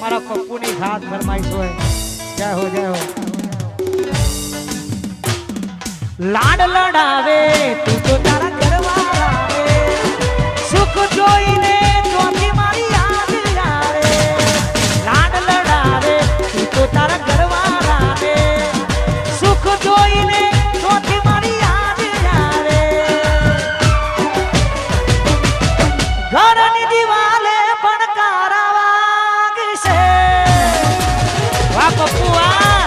મારા પપ્પુની ખાસ ફરમાઈશ હોય. જય હો જય હો. લાડ લડાવે તું તો તારા ઘરવાળા રે, સુખ જોઈને ચોથી મારી યાદ આવે. લાડ લડાવે તું તો તારા ઘરવાળા રે, સુખ જોઈને ચોથી મારી યાદ આવે. ઘરની દિવાલે પણ કારા વાગશે. વાહ પપ્પુ વાહ.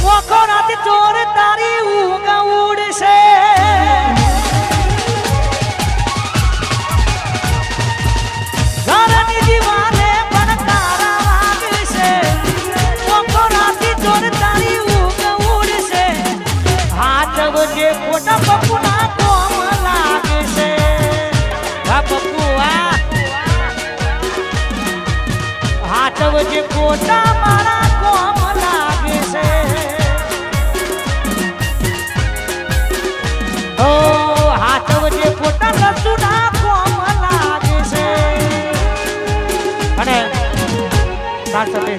વખોરાથી ચોર તારી ઊંઘ ઉડશે. ઘરની દિવાલે પણ કારા વાગશે. વખોરાથી ચોર તારી ઊંઘ ઉડશે. હાથ વજે ખોટા પપ્પુના કોમ લાગશે. વાહ પપ્પુ વાહ. હાથ વજે ખોટા મારા કોમ લાગશે. હાથ વજે ખોટા લસુના કોમ લાગશે. અને સાથે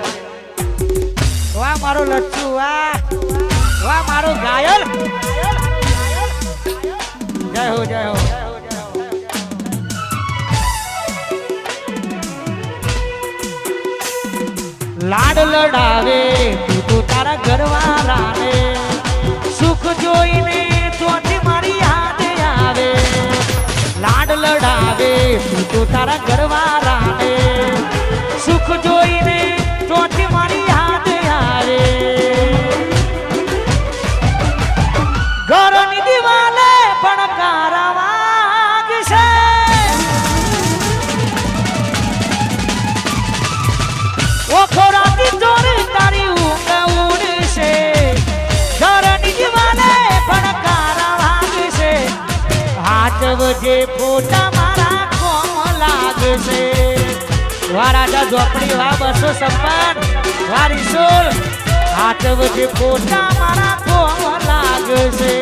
વાહ મારો લચ્છુ વાહ. વાહ મારો ઘાયલ. જય હો જય હો. લાડ લડાવે તું તો તારા ઘરવાળા રે, સુખ જોઈને ચોથી મારી યાદ આવે. લાડ લડાવે તું તો તારા ઘરવાળા રે, સુખ જોઈને ચોથી મારી યાદ આવે. ઘરની દિવાલે પણ કારા વાગશે. ઓખોરાથી ચોર તારી ઊંઘ ઉડશે. ઘરની દિવાલે પણ કારા વાગશે. હાથ વજે ફોટા મારા કોમ લાગશે. વાહ રાજા ઝોપડી વાહ 256 વાહ રીસોલ. હાથ વજે ફોટા મારા કોમ લાગશે.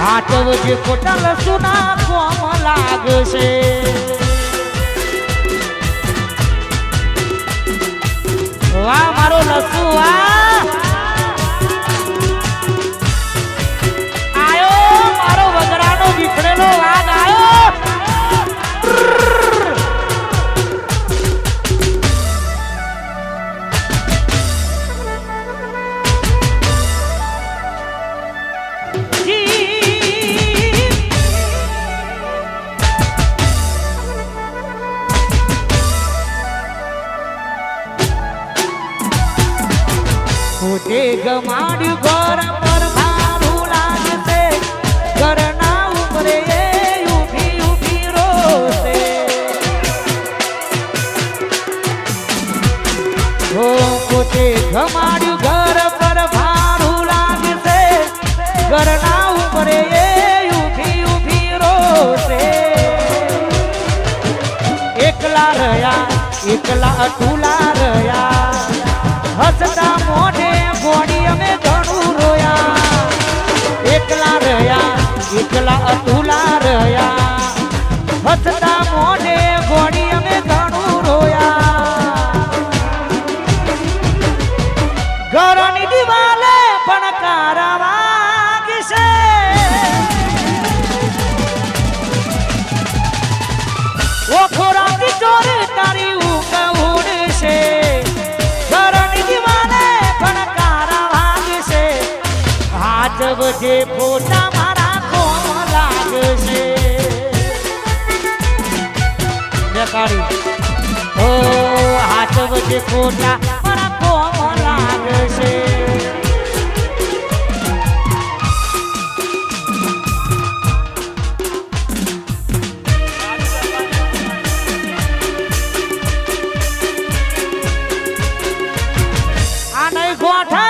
હાથ વજે ફોટા લસુના કોમ લાગશે. વાહ મારો લસુ વાહ. આયો મારો વગરાનો વિખરેલો વાઘ આયો. પોતે ગમાડ્યું ઘર પર ભારું લાગશે. ઘરના ઉપરે ઊભી ઊભી રોશે. પોતે ગમાડ્યું ઘર પર ભારું લાગશે. ઘરના ઉપરે ઊભી ઊભી રોશે. એકલા રહ્યા એકલા અતુલા રહ્યા. હસતા મોઢે ગોળી અમે ઘણું રોયા. એકલા રહ્યા એકલા અતુલા રહ્યા. હસતા મોઢે ગોળી અમે ઘણું રોયા. ઘરની દિવાલે પણ કારા વાગશે. ઓખોરાથી ચોર તારી ઊંઘ ઉડશે. હાથ વજે ફોટા મારા કોમ લાગશે. ઓ હાથ વજે ફોટા મારા કોમ લાગશે. આ નહીં ગોઠા.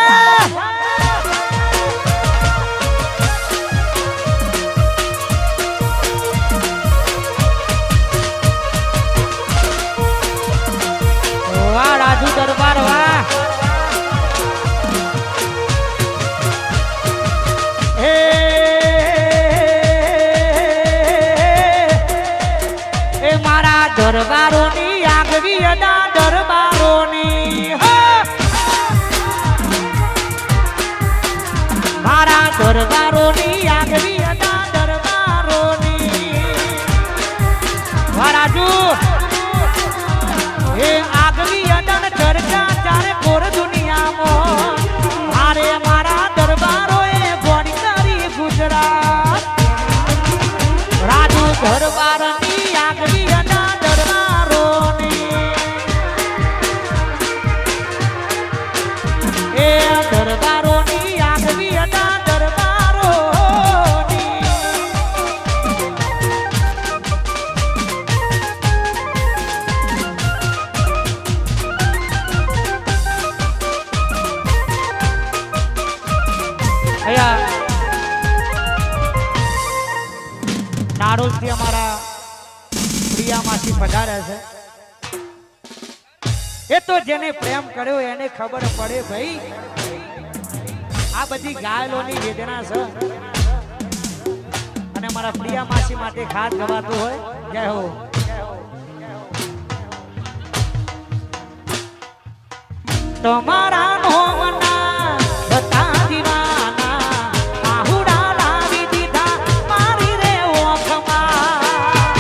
રાજુ દરબાર વાહ. દરબારોની આગવી અડા દરબારોની મારા દરબારોની આગવી અડા દરબારોની વરાજુ એ આગવી અડા ચર્ચા ચારે કોર દુનિયામાં મારે મારા દરબારોએ ગોળી કરી ગુજરાત રાજુ દરબારની આગવી અડા દરબારોની આગવી અડા દરબારોની નારોલથી અમારા પ્રિયામાંથી પધાર્યા છે. એ તો જેને પ્રેમ કર્યો એને ખબર પડે ભાઈ. આ બધી ઘાયલોની વેદના છે અને મારા પ્રિયા માસી માટે ખાસ ગવાતું હોય. જય હો. તમારા નોમના હતા દીવાના આહુડા લાવી દીધા મારી રે ઓખમાં.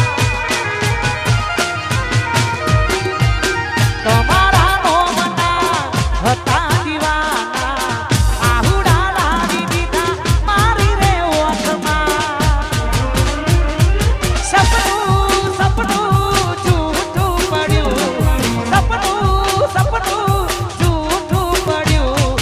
તમારા નોમના હતા દીવાના આહુડા લાવી દીધા મારી રે ઓખમાં. સપનું સપનું જૂઠું પડ્યું સપનું સપનું જૂઠું પડ્યું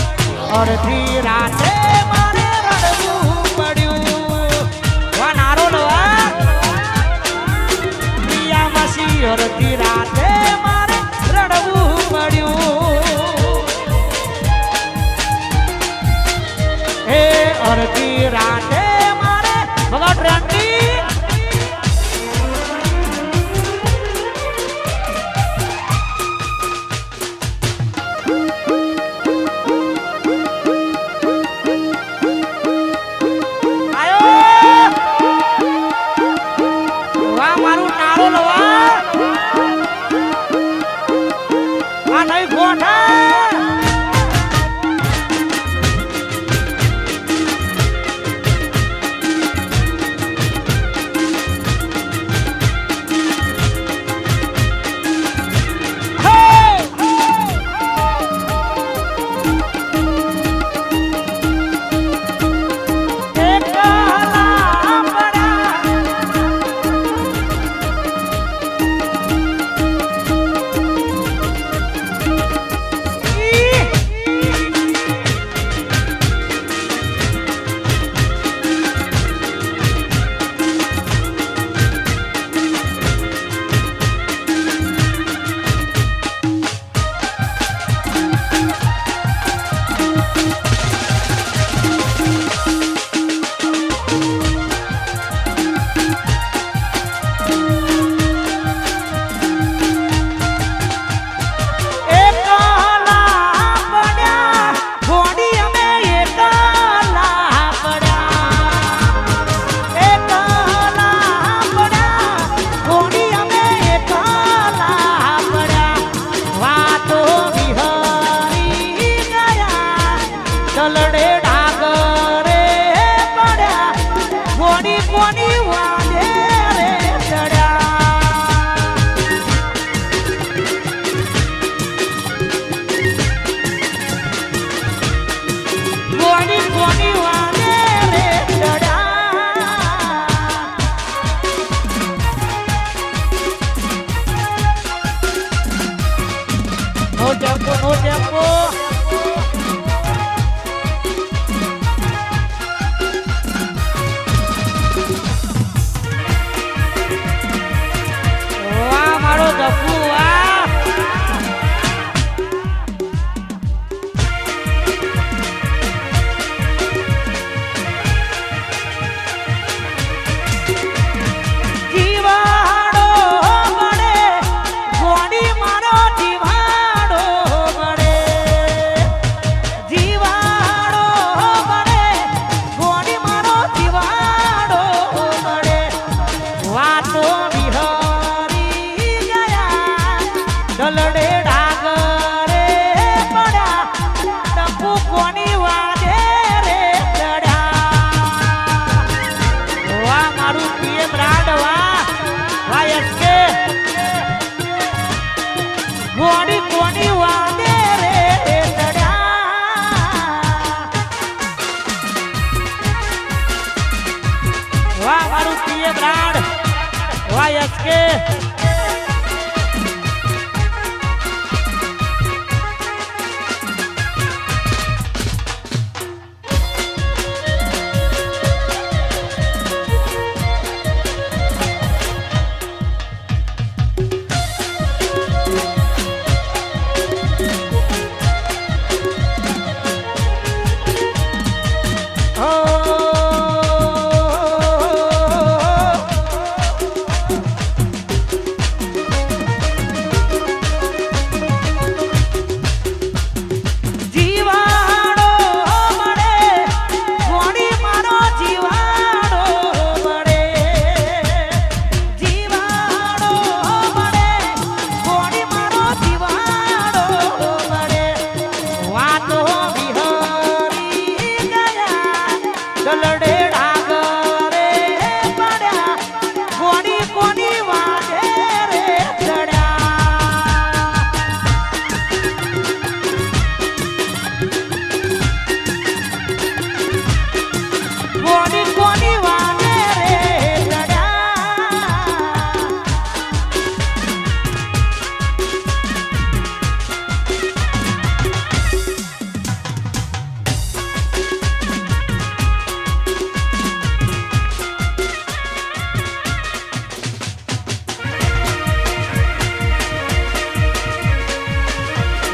મારું પીએમ રાડ વાહ એસકે કોની કોની વાદે રે ચડ્યા વાહ મારું પીએમ રાડ વાહ એસકે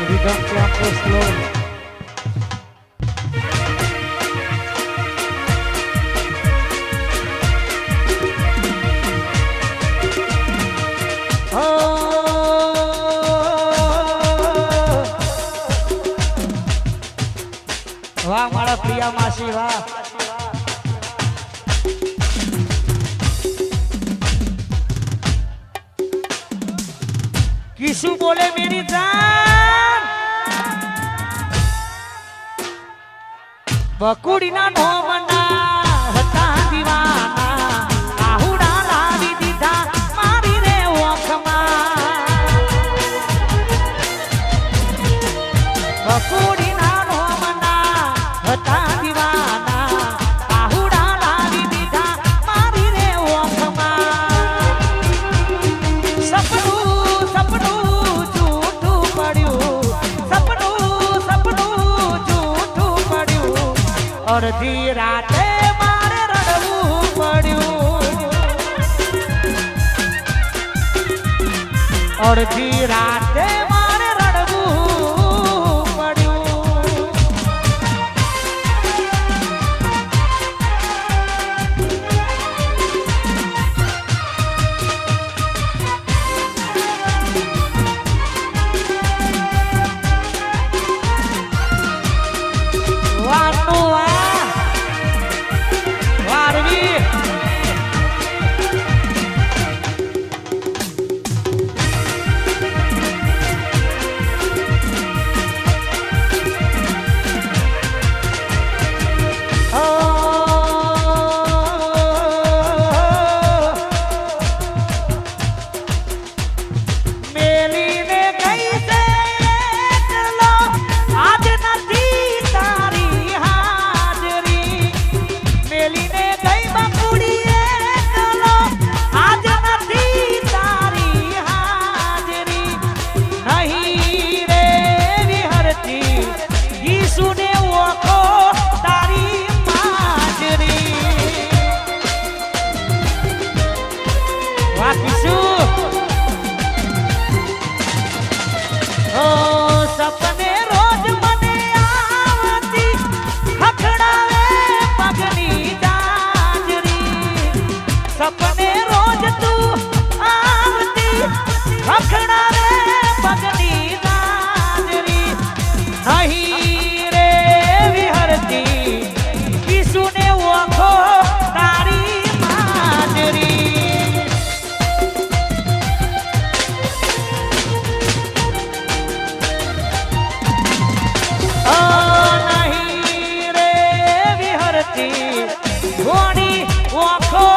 Rhythm campus slow. વાહ મારા પ્રિયા માસી વાહ किसु बोले मेरी जान बकुड़ी ना नोमना હતા દીવાના આહુડા લાવી દીધા મારી રે ઓખમાં બકુડી ના નોમના હતા દીવાના આહુડા લાવી દીધા મારી રે ઓખમાં સપનું સપનું જૂઠું પડ્યું સપનું સપનું જૂઠું પડ્યું અડધી રાતે મારે રડવું પડ્યું અડધી રાતે મારે રડવું પડ્યું વાનું વારવી મેલીને ગઈ છે એકલો આજ નથી તારી હાજરી મેલીને ગઈ બકુડી એકલો આજ નથી તારી હાજરી નહીં રે વિહરતી ઈસુને ઓળખો તારી માજરી વાહ ઈસુ ઓ સપને રોજ મને આવતી ખખડાવે પગની જાજરી સપને રોજ તું આવતી ખખડાવે પગની જાજરી નહીં રે વિહરતી ઈસુને ઓળખો તારી માજરી નહીં રે વિહરતી ઘોડી ઓખો